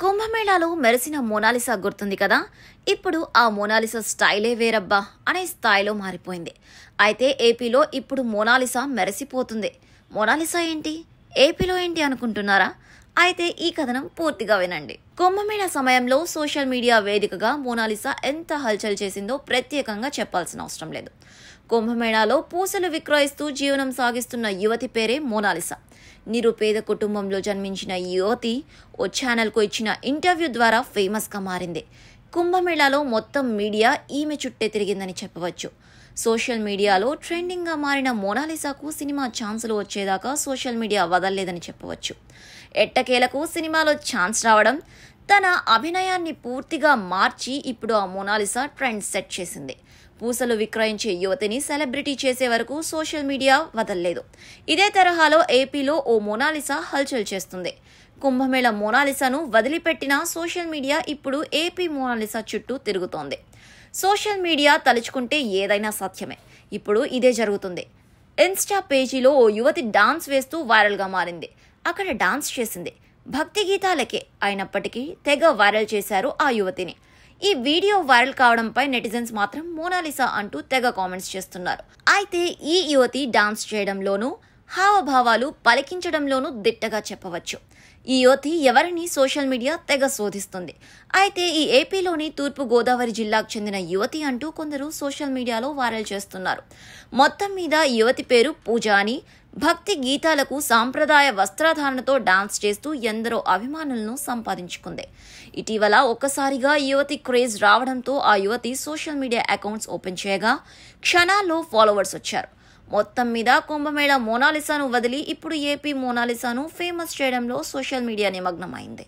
కుంభమేళాలో మెరిసిన మోనాలిసా గుర్తుంది కదా. ఇప్పుడు ఆ మోనాలిసా స్టైలే వేరబ్బా అనే స్థాయిలో మారిపోయింది. అయితే ఏపీలో ఇప్పుడు మోనాలిసా మెరిసిపోతుంది. మోనాలిసా ఏంటి, ఏపీలో ఏంటి అనుకుంటున్నారా? అయితే ఈ కథనం పూర్తిగా వినండి. కుంభమేళా సమయంలో సోషల్ మీడియా వేదికగా మోనాలిసా ఎంత హల్చల్ చేసిందో ప్రత్యేకంగా చెప్పాల్సిన అవసరం లేదు. కుంభమేళాలో పూసలు విక్రయిస్తూ జీవనం సాగిస్తున్న యువతి పేరే మోనాలిసా. నిరుపేద కుటుంబంలో జన్మించిన ఈ యువతి ఓ ఛానల్కు ఇచ్చిన ఇంటర్వ్యూ ద్వారా ఫేమస్గా మారింది. కుంభమేళాలో మొత్తం మీడియా ఈమె చుట్టే తిరిగిందని చెప్పవచ్చు. సోషల్ మీడియాలో ట్రెండింగ్గా మారిన మోనాలిసాకు సినిమా ఛాన్సులు వచ్చేదాకా సోషల్ మీడియా వదల్లేదని చెప్పవచ్చు. ఎట్టకేలకు సినిమాలో ఛాన్స్ రావడం తన అభినయాన్ని పూర్తిగా మార్చి ఇప్పుడు ఆ మోనాలిసా ట్రెండ్ సెట్ చేసింది. పూసలు విక్రయించే యువతిని సెలబ్రిటీ చేసే వరకు సోషల్ మీడియా వదల్లేదు. ఇదే తరహాలో ఏపీలో ఓ మోనాలిసా హల్చల్ చేస్తుంది. కుంభమేళ మోనాలిసాను వదిలిపెట్టిన సోషల్ మీడియా ఇప్పుడు ఏపీ మోనాలిసా చుట్టూ తిరుగుతోంది. సోషల్ మీడియా తలుచుకుంటే ఏదైనా సాధ్యమే. ఇప్పుడు ఇదే జరుగుతుంది. ఇన్స్టా పేజీలో ఓ యువతి డాన్స్ వేస్తూ వైరల్గా మారింది. అక్కడ డాన్స్ చేసింది భక్తి గీతాలకే అయినప్పటికీ తెగ వైరల్ చేశారు ఆ యువతిని. ఈ వీడియో వైరల్ కావడంపై నెటిజన్స్ మాత్రం మోనాలిసా అంటూ తెగ కామెంట్స్ చేస్తున్నారు. అయితే ఈ యువతి డాన్స్ చేయడంలోనూ హావభావాలు పలికించడంలోనూ దిట్టగా చెప్పవచ్చు. ఈ యువతి ఎవరిని సోషల్ మీడియా తెగ శోధిస్తుంది. అయితే ఈ ఏపీలోని తూర్పు గోదావరి జిల్లాకు చెందిన యువతి అంటూ కొందరు సోషల్ మీడియాలో వైరల్ చేస్తున్నారు. మొత్తం మీద ఈ యువతి పేరు పూజ అని, భక్తి గీతాలకు సాంప్రదాయ వస్త్రధారణతో డాన్స్ చేస్తూ ఎందరో అభిమానులను సంపాదించుకుంది. ఇటీవల ఒక్కసారిగా యువతి క్రేజ్ రావడంతో ఆ యువతి సోషల్ మీడియా అకౌంట్స్ ఓపెన్ చేయగా క్షణాల్లో ఫాలోవర్స్ వచ్చారు. మొత్తం మీద కుంభమేళా మోనాలిసాను వదిలి ఇప్పుడు ఏపీ మోనాలిసాను ఫేమస్ చేయడంలో సోషల్ మీడియా నిమగ్నమైంది.